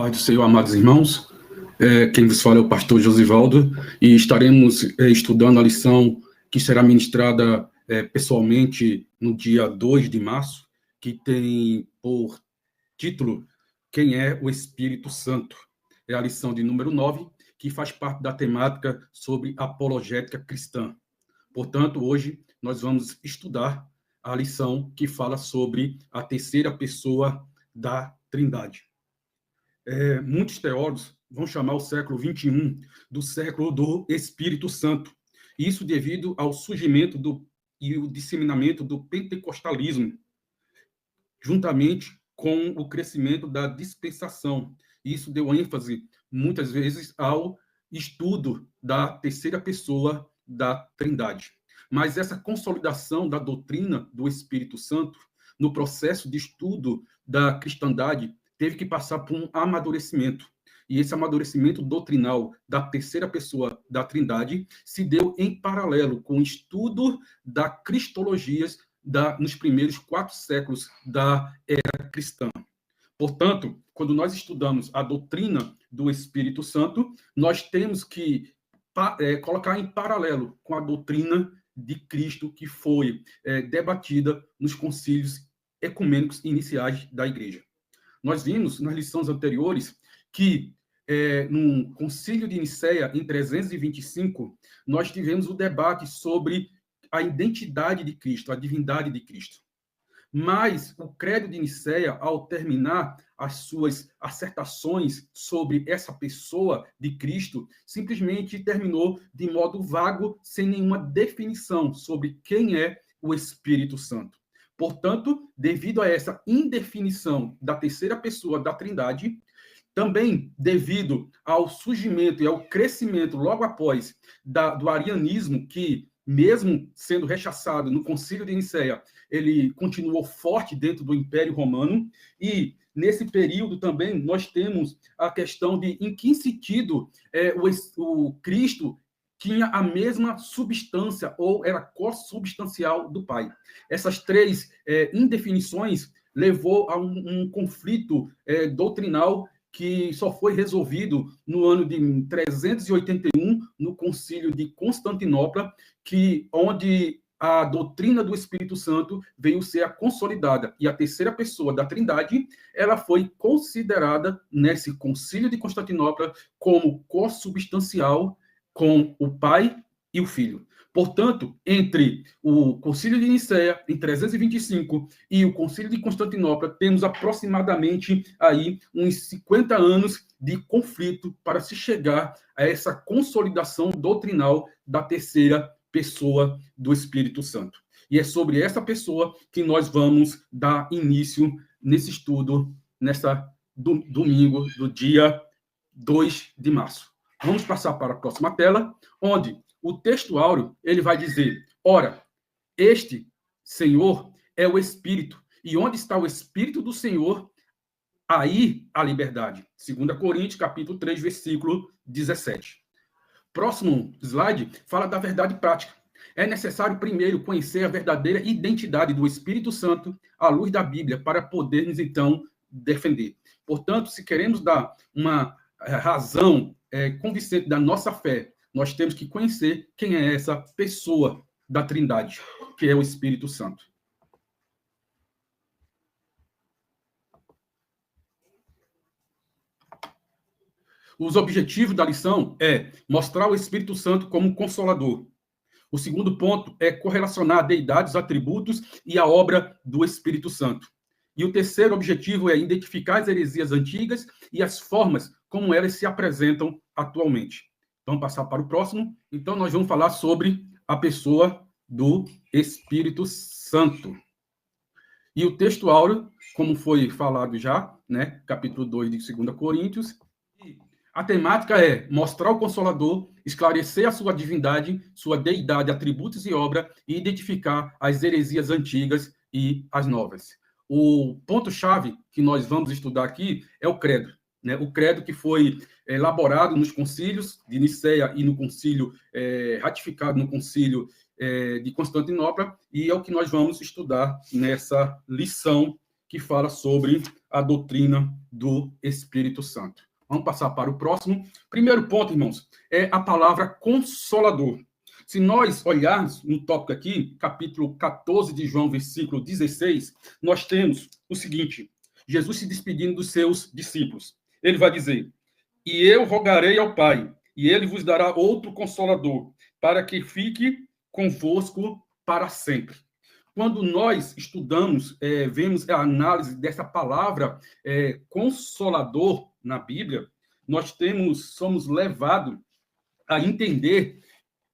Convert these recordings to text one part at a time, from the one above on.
Paz do Senhor, amados irmãos. Quem vos fala é o pastor Josivaldo e estaremos estudando a lição que será ministrada pessoalmente no dia 2 de março, que tem por título Quem é o Espírito Santo? É a lição de número 9, que faz parte da temática sobre apologética cristã. Portanto, hoje nós vamos estudar a lição que fala sobre a terceira pessoa da Trindade. Muitos teólogos vão chamar o século XXI do século do Espírito Santo. Isso devido ao surgimento e o disseminamento do pentecostalismo, juntamente com o crescimento da dispensação. Isso deu ênfase, muitas vezes, ao estudo da terceira pessoa da Trindade. Mas essa consolidação da doutrina do Espírito Santo, no processo de estudo da cristandade, teve que passar por um amadurecimento. E esse amadurecimento doutrinal da terceira pessoa da Trindade se deu em paralelo com o estudo da cristologia nos primeiros 4 séculos da era cristã. Portanto, quando nós estudamos a doutrina do Espírito Santo, nós temos que colocar em paralelo com a doutrina de Cristo que foi debatida nos concílios ecumênicos iniciais da Igreja. Nós vimos nas lições anteriores que, no concílio de Nicéia, em 325, nós tivemos o debate sobre a identidade de Cristo, a divindade de Cristo. Mas o credo de Nicéia, ao terminar as suas assertações sobre essa pessoa de Cristo, simplesmente terminou de modo vago, sem nenhuma definição sobre quem é o Espírito Santo. Portanto, devido a essa indefinição da terceira pessoa da Trindade, também devido ao surgimento e ao crescimento logo após do arianismo, que, mesmo sendo rechaçado no Concílio de Nicéia, ele continuou forte dentro do Império Romano, e nesse período também nós temos a questão de em que sentido o Cristo tinha a mesma substância ou era consubstancial do Pai. Essas 3 indefinições levou a um conflito doutrinal que só foi resolvido no ano de 381, no Concílio de Constantinopla, onde a doutrina do Espírito Santo veio ser a consolidada. E a terceira pessoa da Trindade, ela foi considerada, nesse Concílio de Constantinopla, como consubstancial com o Pai e o Filho. Portanto, entre o Concílio de Nicéia, em 325, e o Concílio de Constantinopla, temos aproximadamente aí uns 50 anos de conflito para se chegar a essa consolidação doutrinal da terceira pessoa do Espírito Santo. E é sobre essa pessoa que nós vamos dar início nesse estudo, nessa domingo, do dia 2 de março. Vamos passar para a próxima tela, onde o texto áureo ele vai dizer: ora, este Senhor é o Espírito, e onde está o Espírito do Senhor, aí a liberdade. 2 Coríntios, capítulo 3, versículo 17. Próximo slide fala da verdade prática. É necessário primeiro conhecer a verdadeira identidade do Espírito Santo à luz da Bíblia para podermos, então, defender. Portanto, se queremos dar uma razão convincente da nossa fé, nós temos que conhecer quem é essa pessoa da Trindade, que é o Espírito Santo. Os objetivos da lição é mostrar o Espírito Santo como consolador. O segundo ponto é correlacionar a deidade, os atributos e a obra do Espírito Santo. E o terceiro objetivo é identificar as heresias antigas e as formas como elas se apresentam atualmente. Vamos passar para o próximo. Então, nós vamos falar sobre a pessoa do Espírito Santo. E o texto áureo, como foi falado já, né, capítulo 2 de 2 Coríntios, a temática é mostrar o Consolador, esclarecer a sua divindade, sua deidade, atributos e obra, e identificar as heresias antigas e as novas. O ponto-chave que nós vamos estudar aqui é o credo. Né? O credo que foi elaborado nos concílios de Nicéia e no concílio, ratificado no concílio de Constantinopla, e é o que nós vamos estudar nessa lição que fala sobre a doutrina do Espírito Santo. Vamos passar para o próximo. Primeiro ponto, irmãos, é a palavra consolador. Se nós olharmos no tópico aqui, capítulo 14 de João, versículo 16, nós temos o seguinte: Jesus se despedindo dos seus discípulos. Ele vai dizer: e eu rogarei ao Pai, e ele vos dará outro consolador, para que fique convosco para sempre. Quando nós estudamos, vemos a análise dessa palavra consolador na Bíblia, nós somos levados a entender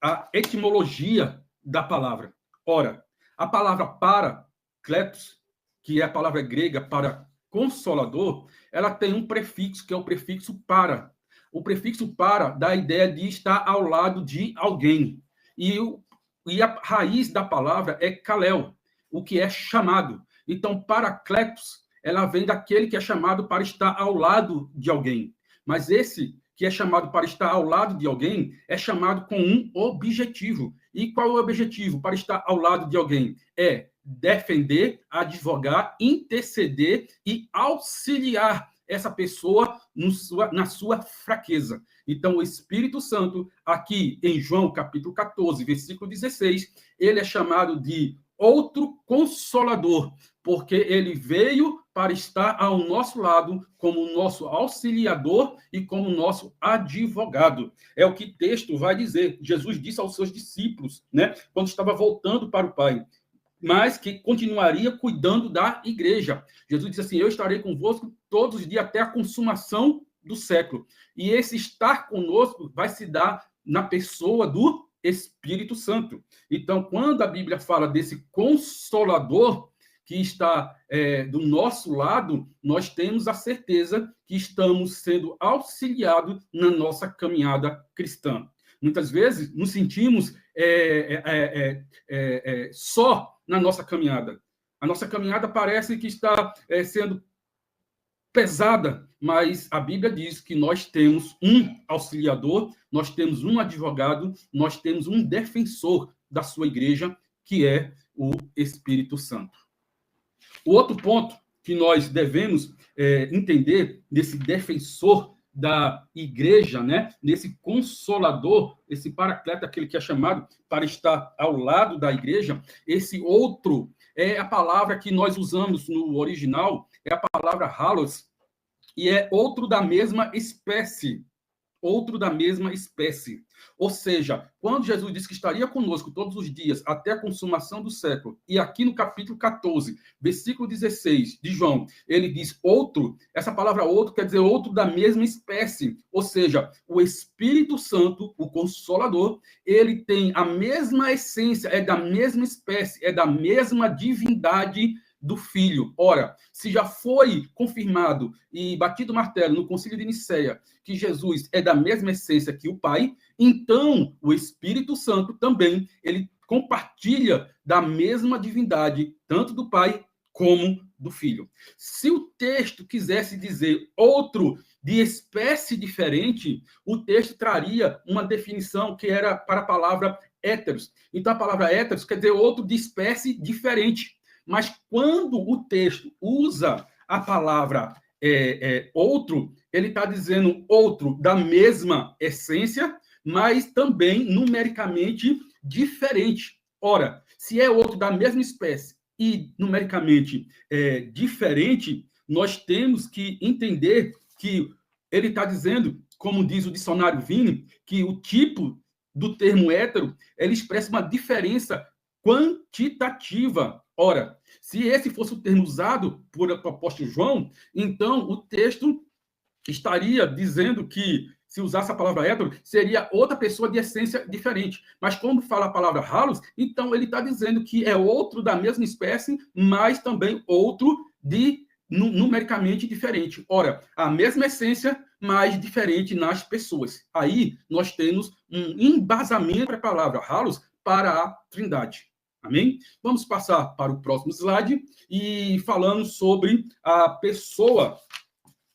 a etimologia da palavra. Ora, a palavra parakletos, que é a palavra grega para consolador, ela tem um prefixo, que é o prefixo para. O prefixo para dá a ideia de estar ao lado de alguém. E a raiz da palavra é kalel, o que é chamado. Então, parakletos, ela vem daquele que é chamado para estar ao lado de alguém. Mas esse que é chamado para estar ao lado de alguém é chamado com um objetivo. E qual é o objetivo para estar ao lado de alguém? É defender, advogar, interceder e auxiliar essa pessoa na sua fraqueza. Então, o Espírito Santo, aqui em João, capítulo 14, versículo 16, ele é chamado de outro consolador, porque ele veio para estar ao nosso lado como nosso auxiliador e como nosso advogado. É o que o texto vai dizer. Jesus disse aos seus discípulos, né, quando estava voltando para o Pai, mas que continuaria cuidando da igreja. Jesus disse assim: eu estarei convosco todos os dias até a consumação do século. E esse estar conosco vai se dar na pessoa do Espírito Santo. Então, quando a Bíblia fala desse consolador que está do nosso lado, nós temos a certeza que estamos sendo auxiliados na nossa caminhada cristã. Muitas vezes nos sentimos só na nossa caminhada. A nossa caminhada parece que está sendo pesada, mas a Bíblia diz que nós temos um auxiliador, nós temos um advogado, nós temos um defensor da sua igreja, que é o Espírito Santo. O outro ponto que nós devemos entender desse defensor da igreja, né? Nesse consolador, esse paracleto, aquele que é chamado para estar ao lado da igreja, esse outro é a palavra que nós usamos no original, é a palavra halos, e é outro da mesma espécie. Outro da mesma espécie. Ou seja, quando Jesus disse que estaria conosco todos os dias até a consumação do século, e aqui no capítulo 14, versículo 16 de João, ele diz outro, essa palavra outro quer dizer outro da mesma espécie. Ou seja, o Espírito Santo, o Consolador, ele tem a mesma essência, é da mesma espécie, é da mesma divindade do Filho. Ora, se já foi confirmado e batido o martelo no Concílio de Nicéia que Jesus é da mesma essência que o Pai, então o Espírito Santo também, ele compartilha da mesma divindade, tanto do Pai como do Filho. Se o texto quisesse dizer outro de espécie diferente, o texto traria uma definição que era para a palavra héteros. Então, a palavra héteros quer dizer outro de espécie diferente. Mas quando o texto usa a palavra outro, ele está dizendo outro da mesma essência, mas também numericamente diferente. Ora, se é outro da mesma espécie e numericamente diferente, nós temos que entender que ele está dizendo, como diz o dicionário Vini, que o tipo do termo hétero, ele expressa uma diferença quantitativa. Ora, se esse fosse o termo usado por apóstolo João, então o texto estaria dizendo que, se usasse a palavra hétero, seria outra pessoa de essência diferente. Mas como fala a palavra halos, então ele está dizendo que é outro da mesma espécie, mas também outro numericamente diferente. Ora, a mesma essência, mas diferente nas pessoas. Aí nós temos um embasamento para a palavra halos para a Trindade. Amém? Vamos passar para o próximo slide e falando sobre a pessoa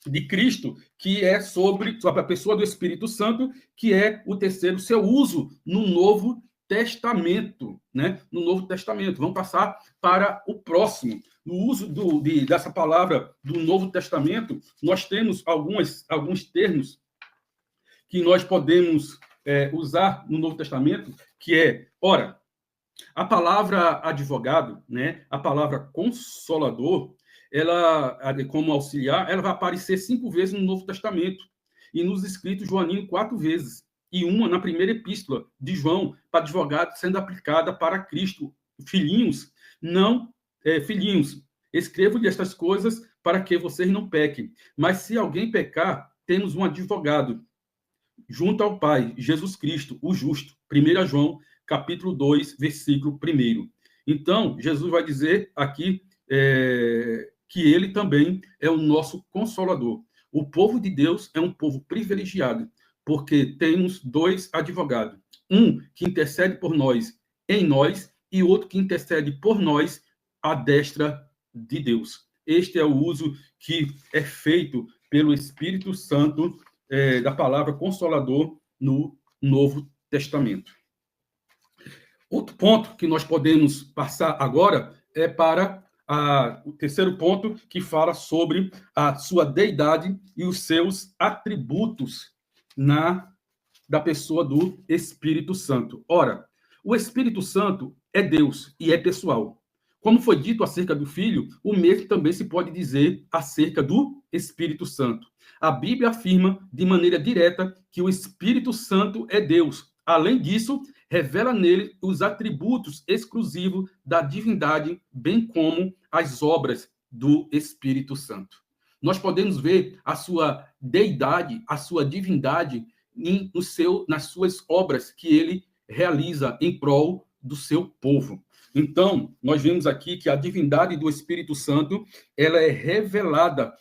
de Cristo, que é sobre a pessoa do Espírito Santo, que é o terceiro, seu uso no Novo Testamento, né? No Novo Testamento. Vamos passar para o próximo. no uso dessa palavra do Novo Testamento, nós temos alguns termos que nós podemos usar no Novo Testamento, que é, ora, a palavra advogado, né, a palavra consolador, ela, como auxiliar, ela vai aparecer 5 vezes no Novo Testamento e nos escritos joaninos 4 vezes, e uma na primeira epístola de João, para advogado, sendo aplicada para Cristo. Filhinhos, filhinhos, escrevo-lhe estas coisas para que vocês não pequem. Mas se alguém pecar, temos um advogado junto ao Pai, Jesus Cristo, o justo. 1 João, capítulo 2, versículo 1. Então, Jesus vai dizer aqui que ele também é o nosso consolador. O povo de Deus é um povo privilegiado, porque temos 2 advogados. Um que intercede por nós, em nós, e outro que intercede por nós, à destra de Deus. Este é o uso que é feito pelo Espírito Santo da palavra consolador no Novo Testamento. Outro ponto que nós podemos passar agora é para o terceiro ponto, que fala sobre a sua deidade e os seus atributos da pessoa do Espírito Santo. Ora, o Espírito Santo é Deus e é pessoal. Como foi dito acerca do Filho, o mesmo também se pode dizer acerca do Espírito Santo. A Bíblia afirma de maneira direta que o Espírito Santo é Deus. Além disso, revela nele os atributos exclusivos da divindade, bem como as obras do Espírito Santo. Nós podemos ver a sua deidade, a sua divindade nas suas obras que ele realiza em prol do seu povo. Então, nós vemos aqui que a divindade do Espírito Santo, ela é revelada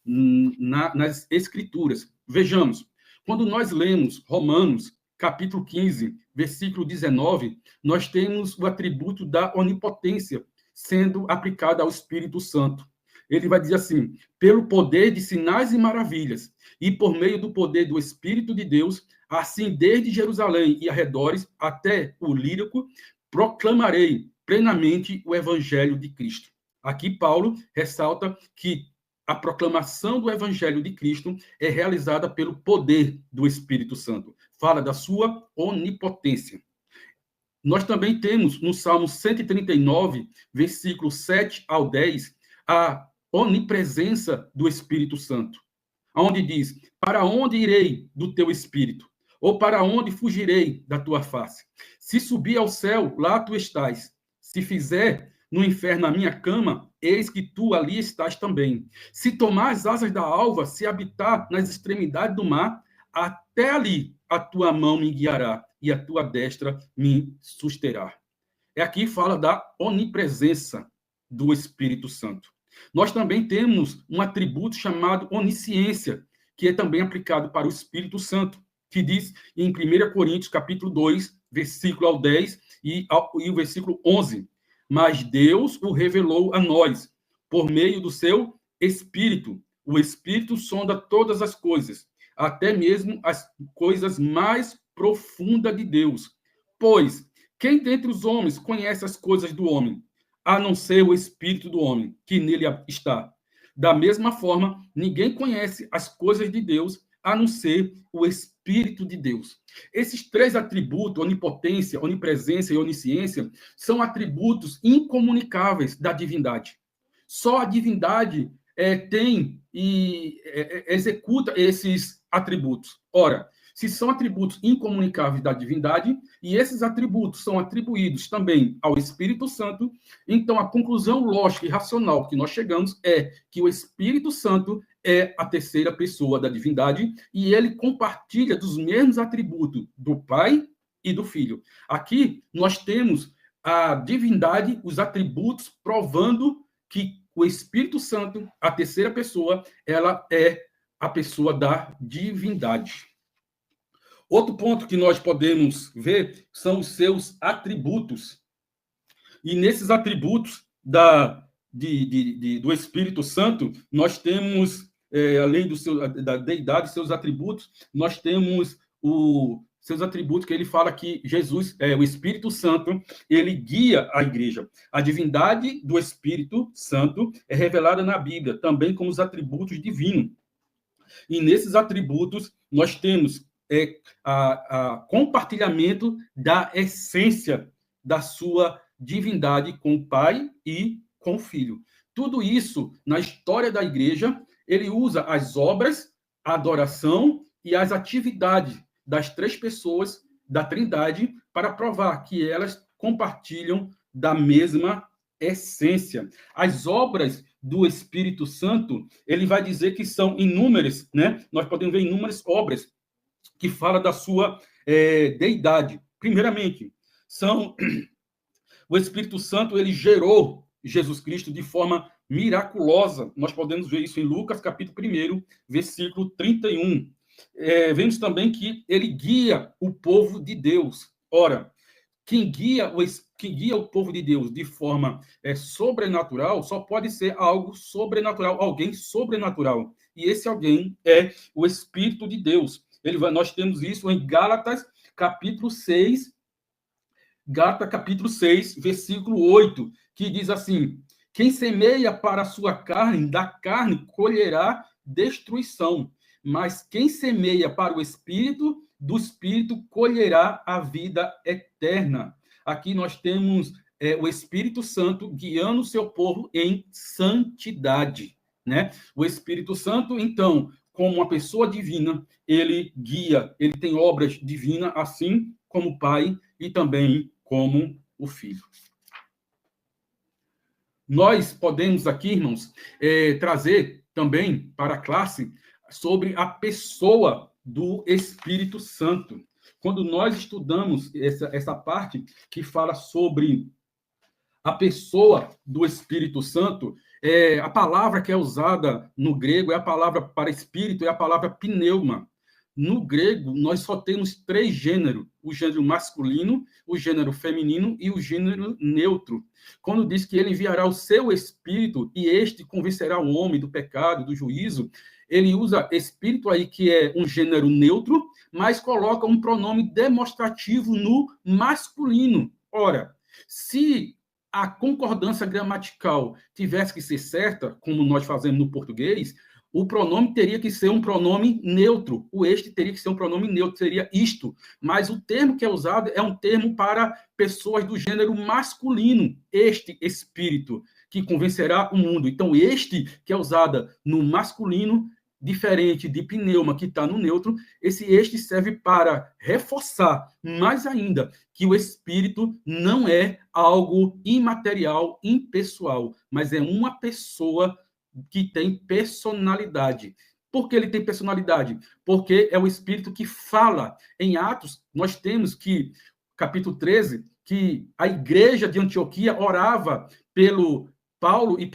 nas Escrituras. Vejamos, quando nós lemos Romanos, capítulo 15, versículo 19, nós temos o atributo da onipotência sendo aplicado ao Espírito Santo. Ele vai dizer assim, pelo poder de sinais e maravilhas, e por meio do poder do Espírito de Deus, assim desde Jerusalém e arredores até o Lírico, proclamarei plenamente o Evangelho de Cristo. Aqui Paulo ressalta que a proclamação do Evangelho de Cristo é realizada pelo poder do Espírito Santo. Fala da sua onipotência. Nós também temos no Salmo 139, versículo 7 ao 10, a onipresença do Espírito Santo, onde diz, para onde irei do teu Espírito? Ou para onde fugirei da tua face? Se subir ao céu, lá tu estás. Se fizer no inferno a minha cama, eis que tu ali estás também. Se tomar as asas da alva, se habitar nas extremidades do mar, até ali a tua mão me guiará e a tua destra me susterá. Aqui fala da onipresença do Espírito Santo. Nós também temos um atributo chamado onisciência, que é também aplicado para o Espírito Santo, que diz em 1 Coríntios, capítulo 2, versículo ao 10 e o versículo 11. Mas Deus o revelou a nós, por meio do seu Espírito. O Espírito sonda todas as coisas, até mesmo as coisas mais profundas de Deus. Pois, quem dentre os homens conhece as coisas do homem, a não ser o Espírito do homem, que nele está? Da mesma forma, ninguém conhece as coisas de Deus, a não ser o Espírito de Deus. Esses 3 atributos, onipotência, onipresença e onisciência, são atributos incomunicáveis da divindade. Só a divindade tem e executa esses atributos. Ora, se são atributos incomunicáveis da divindade, e esses atributos são atribuídos também ao Espírito Santo, então a conclusão lógica e racional que nós chegamos é que o Espírito Santo é a terceira pessoa da divindade, e ele compartilha dos mesmos atributos do Pai e do Filho. Aqui nós temos a divindade, os atributos, provando que o Espírito Santo, a terceira pessoa, ela é a pessoa da divindade. Outro ponto que nós podemos ver são os seus atributos. E nesses atributos do Espírito Santo, nós temos, além da deidade, seus atributos, nós temos o seus atributos, que ele fala que Jesus, o Espírito Santo, ele guia a igreja. A divindade do Espírito Santo é revelada na Bíblia, também como os atributos divinos. E nesses atributos, nós temos a compartilhamento da essência da sua divindade com o Pai e com o Filho. Tudo isso, na história da igreja, ele usa as obras, a adoração e as atividades das três pessoas da Trindade para provar que elas compartilham da mesma essência. As obras do Espírito Santo, ele vai dizer que são inúmeras, né? Nós podemos ver inúmeras obras que falam da sua deidade. Primeiramente, o Espírito Santo, ele gerou Jesus Cristo de forma miraculosa. Nós podemos ver isso em Lucas, capítulo 1, versículo 31. Vemos também que ele guia o povo de Deus. Ora, quem guia o povo de Deus de forma sobrenatural só pode ser algo sobrenatural, alguém sobrenatural. E esse alguém é o Espírito de Deus. Nós temos isso em Gálatas, capítulo 6, versículo 8, que diz assim: quem semeia para a sua carne, da carne colherá destruição, mas quem semeia para o Espírito, do Espírito colherá a vida eterna. Aqui nós temos o Espírito Santo guiando o seu povo em santidade, né? O Espírito Santo, então, como uma pessoa divina, ele guia, ele tem obras divinas, assim como o Pai e também como o Filho. Nós podemos aqui, irmãos, trazer também para a classe sobre a pessoa do Espírito Santo. Quando nós estudamos essa parte que fala sobre a pessoa do Espírito Santo, a palavra que é usada no grego é a palavra para espírito, é a palavra pneuma. No grego, nós só temos 3 gêneros: o gênero masculino, o gênero feminino e o gênero neutro. Quando diz que ele enviará o seu espírito e este convencerá o homem do pecado, do juízo, ele usa espírito aí, que é um gênero neutro, mas coloca um pronome demonstrativo no masculino. Ora, se a concordância gramatical tivesse que ser certa, como nós fazemos no português, o pronome teria que ser um pronome neutro. O este teria que ser um pronome neutro, seria isto. Mas o termo que é usado é um termo para pessoas do gênero masculino, este espírito, que convencerá o mundo. Então, este que é usado no masculino, diferente de pneuma, que está no neutro, este serve para reforçar mais ainda que o espírito não é algo imaterial, impessoal, mas é uma pessoa que tem personalidade. Por que ele tem personalidade? Porque é o Espírito que fala. Em Atos, nós temos que, capítulo 13, que a igreja de Antioquia orava pelo Paulo e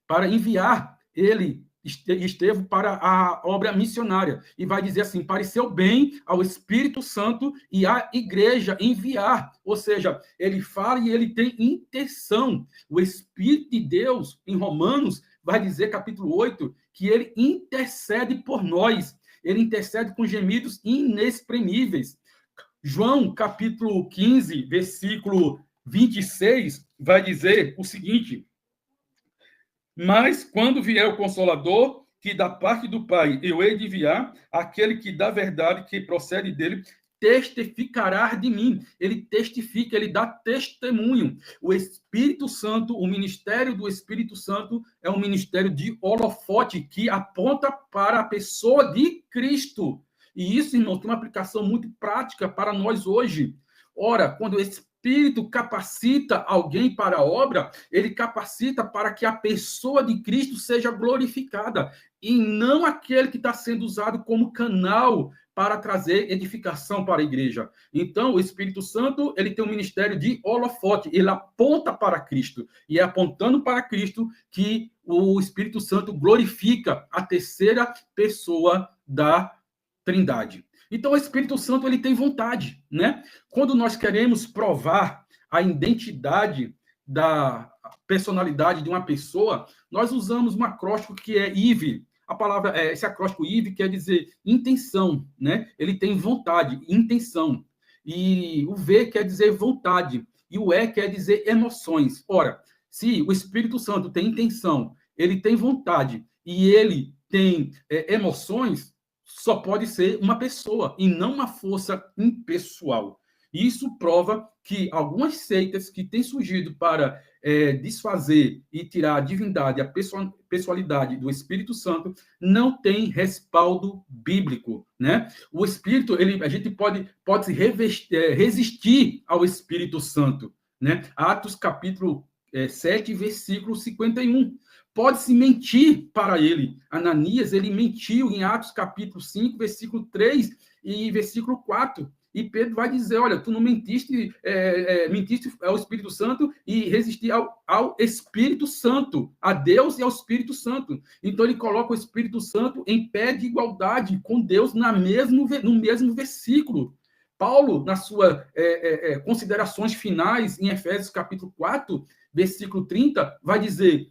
para enviar ele, Estevão, para a obra missionária. E vai dizer assim: pareceu bem ao Espírito Santo e à igreja enviar. Ou seja, ele fala e ele tem intenção. O Espírito de Deus, em Romanos, vai dizer, capítulo 8, que ele intercede por nós. Ele intercede com gemidos inexprimíveis. João, capítulo 15, versículo 26, vai dizer o seguinte: mas quando vier o Consolador, que da parte do Pai eu hei de enviar, aquele que da verdade, que procede dele, testificará de mim. Ele testifica, ele dá testemunho. O Espírito Santo, o ministério do Espírito Santo é um ministério de holofote que aponta para a pessoa de Cristo. E isso, irmão, tem uma aplicação muito prática para nós hoje. Ora, quando o Espírito capacita alguém para a obra, ele capacita para que a pessoa de Cristo seja glorificada, e não aquele que está sendo usado como canal para trazer edificação para a igreja. Então, o Espírito Santo, ele tem um ministério de holofote, ele aponta para Cristo, e é apontando para Cristo que o Espírito Santo glorifica a terceira pessoa da Trindade. Então, o Espírito Santo, ele tem vontade, né? Quando nós queremos provar a identidade da personalidade de uma pessoa, nós usamos um acróstico que é IV. A palavra, esse acróstico IV quer dizer intenção, né? Ele tem vontade, intenção. E o V quer dizer vontade. E o E quer dizer emoções. Ora, se o Espírito Santo tem intenção, ele tem vontade e ele tem emoções, só pode ser uma pessoa e não uma força impessoal. Isso prova que algumas seitas que têm surgido para desfazer e tirar a divindade, a pessoalidade do Espírito Santo, não tem respaldo bíblico, né? O Espírito, a gente pode se resistir ao Espírito Santo, né? Atos capítulo 7, versículo 51. Pode-se mentir para ele. Ananias, ele mentiu em Atos capítulo 5, versículo 3 e versículo 4. E Pedro vai dizer, olha, tu não mentiste, mentiste ao Espírito Santo e resistir ao Espírito Santo, a Deus e ao Espírito Santo. Então, ele coloca o Espírito Santo em pé de igualdade com Deus no mesmo versículo. Paulo, nas suas considerações finais, em Efésios capítulo 4, versículo 30, vai dizer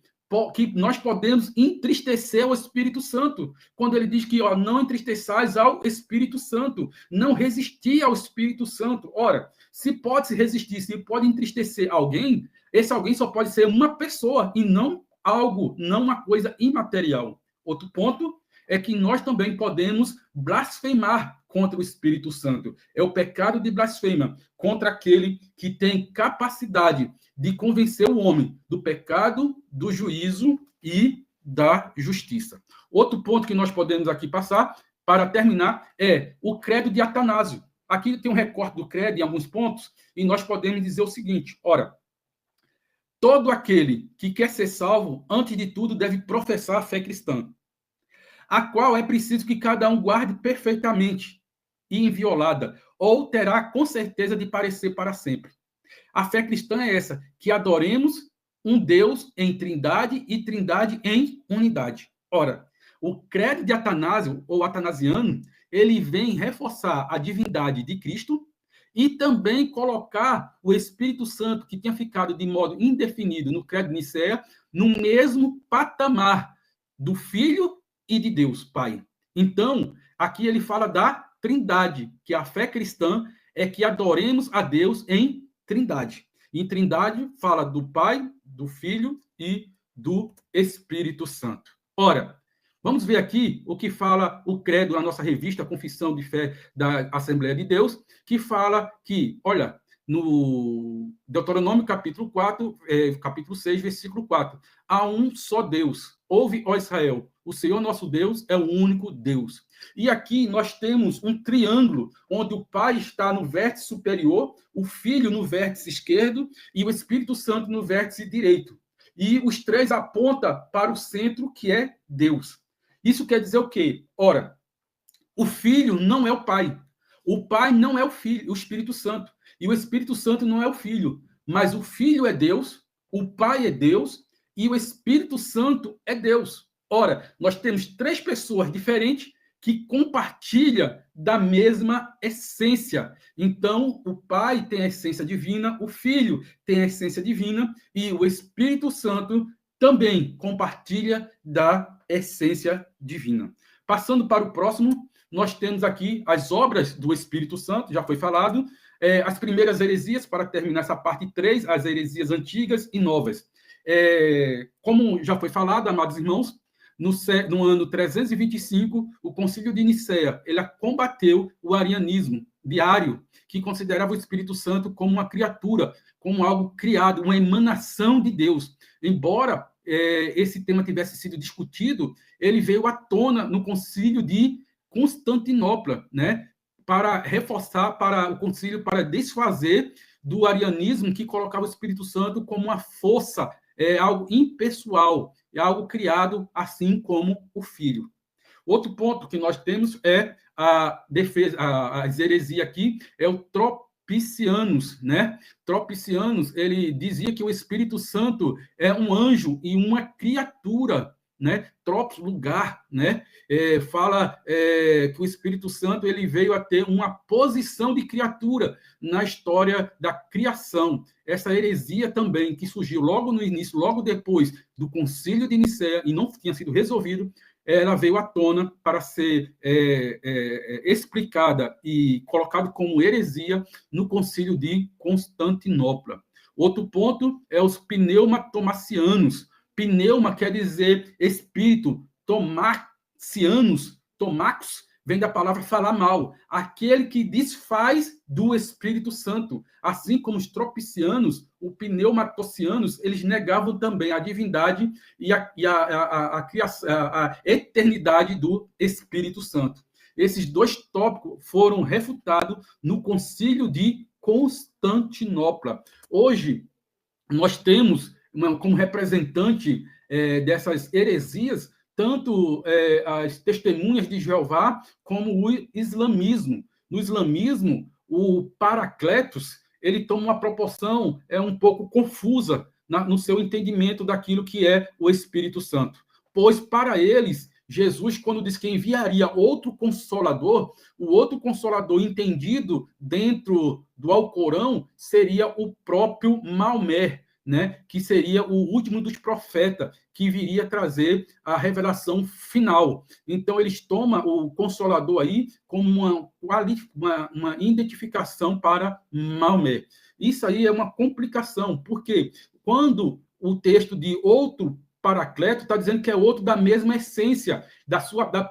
que nós podemos entristecer o Espírito Santo, quando ele diz que não entristeçais ao Espírito Santo, não resistir ao Espírito Santo. Ora, se pode se resistir, se pode entristecer alguém, esse alguém só pode ser uma pessoa e não algo, não uma coisa imaterial. Outro ponto é que nós também podemos blasfemar contra o Espírito Santo. É o pecado de blasfema contra aquele que tem capacidade de convencer o homem do pecado, do juízo e da justiça. Outro ponto que nós podemos aqui passar, para terminar, é o credo de Atanásio. Aqui tem um recorte do credo em alguns pontos, e nós podemos dizer o seguinte, ora, todo aquele que quer ser salvo, antes de tudo, deve professar a fé cristã, a qual é preciso que cada um guarde perfeitamente e inviolada, ou terá com certeza de parecer para sempre. A fé cristã é essa, que adoremos um Deus em trindade e trindade em unidade. Ora, o credo de Atanásio, ou atanasiano, ele vem reforçar a divindade de Cristo e também colocar o Espírito Santo, que tinha ficado de modo indefinido no credo de Nicéia, no mesmo patamar do Filho e de Deus, Pai. Então, aqui ele fala da trindade, que a fé cristã é que adoremos a Deus em trindade. Em trindade, fala do Pai, do Filho e do Espírito Santo. Ora, vamos ver aqui o que fala o credo na nossa revista Confissão de Fé da Assembleia de Deus, que fala que, olha, no Deuteronômio capítulo 4, capítulo 6, versículo 4, há um só Deus. Ouve, ó Israel, o Senhor nosso Deus é o único Deus. E aqui nós temos um triângulo, onde o Pai está no vértice superior, o Filho no vértice esquerdo e o Espírito Santo no vértice direito. E os três apontam para o centro, que é Deus. Isso quer dizer o quê? Ora, o Filho não é o Pai. O Pai não é o Filho, o Espírito Santo. E o Espírito Santo não é o Filho. Mas o Filho é Deus, o Pai é Deus e o Espírito Santo é Deus. Ora, nós temos três pessoas diferentes que compartilham da mesma essência. Então, o Pai tem a essência divina, o Filho tem a essência divina e o Espírito Santo também compartilha da essência divina. Passando para o próximo, nós temos aqui as obras do Espírito Santo, já foi falado, as primeiras heresias, para terminar essa parte 3, as heresias antigas e novas. Como já foi falado, amados irmãos, no ano 325, o Concílio de Nicéia, ele combateu o arianismo diário, que considerava o Espírito Santo como uma criatura, como algo criado, uma emanação de Deus. Embora esse tema tivesse sido discutido, ele veio à tona no Concílio de Constantinopla, né, para reforçar para o concílio, para desfazer do arianismo que colocava o Espírito Santo como uma força, algo impessoal, é algo criado assim como o Filho. Outro ponto que nós temos é a defesa, a heresia aqui, é o Tropicianos, né? Tropicianos, ele dizia que o Espírito Santo é um anjo e uma criatura, né? Tropos, lugar, né? Fala que o Espírito Santo ele veio a ter uma posição de criatura na história da criação. Essa heresia também, que surgiu logo no início, logo depois do Concílio de Nicéia, e não tinha sido resolvido, ela veio à tona para ser explicada e colocada como heresia no Concílio de Constantinopla. Outro ponto é os pneumatomacianos. Pneuma quer dizer espírito, tomacos, vem da palavra falar mal, aquele que desfaz do Espírito Santo. Assim como os tropicianos, os pneumatocianos, eles negavam também a divindade e a eternidade do Espírito Santo. Esses dois tópicos foram refutados no Concílio de Constantinopla. Hoje, nós temos como representante dessas heresias tanto as testemunhas de Jeová como o islamismo. No islamismo, o Paracletos ele toma uma proporção um pouco confusa no seu entendimento daquilo que é o Espírito Santo. Pois, para eles, Jesus, quando diz que enviaria outro consolador, o outro consolador entendido dentro do Alcorão seria o próprio Maomé, né, que seria o último dos profetas, que viria trazer a revelação final. Então, eles tomam o Consolador aí como uma identificação para Maomé. Isso aí é uma complicação, porque quando o texto de outro Paracleto está dizendo que é outro da mesma essência, da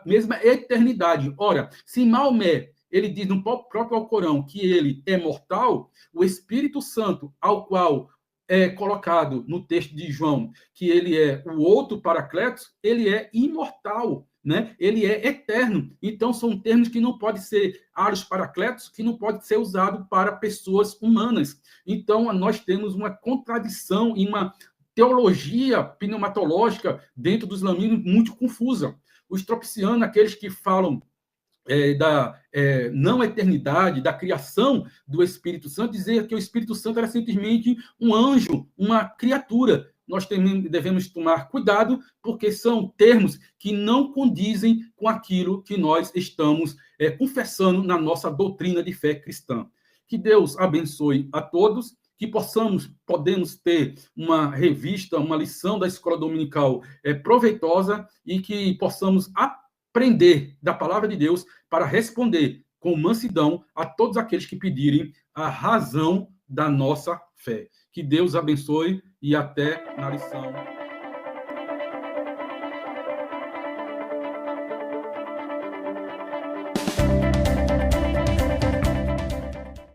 mesma eternidade. Ora, se Maomé ele diz no próprio Alcorão que ele é mortal, o Espírito Santo, ao qual é colocado no texto de João que ele é o outro Paracletos, ele é imortal, né? Ele é eterno. Então, são termos que não podem ser aros paracletos, que não pode ser usado para pessoas humanas. Então, nós temos uma contradição e uma teologia pneumatológica dentro do islamismo muito confusa. Os tropicianos, aqueles que falam da não eternidade, da criação do Espírito Santo, dizer que o Espírito Santo era simplesmente um anjo, uma criatura. Nós devemos tomar cuidado, porque são termos que não condizem com aquilo que nós estamos confessando na nossa doutrina de fé cristã. Que Deus abençoe a todos, que podemos ter uma revista, uma lição da escola dominical proveitosa e que possamos aprender da palavra de Deus para responder com mansidão a todos aqueles que pedirem a razão da nossa fé. Que Deus abençoe e até na lição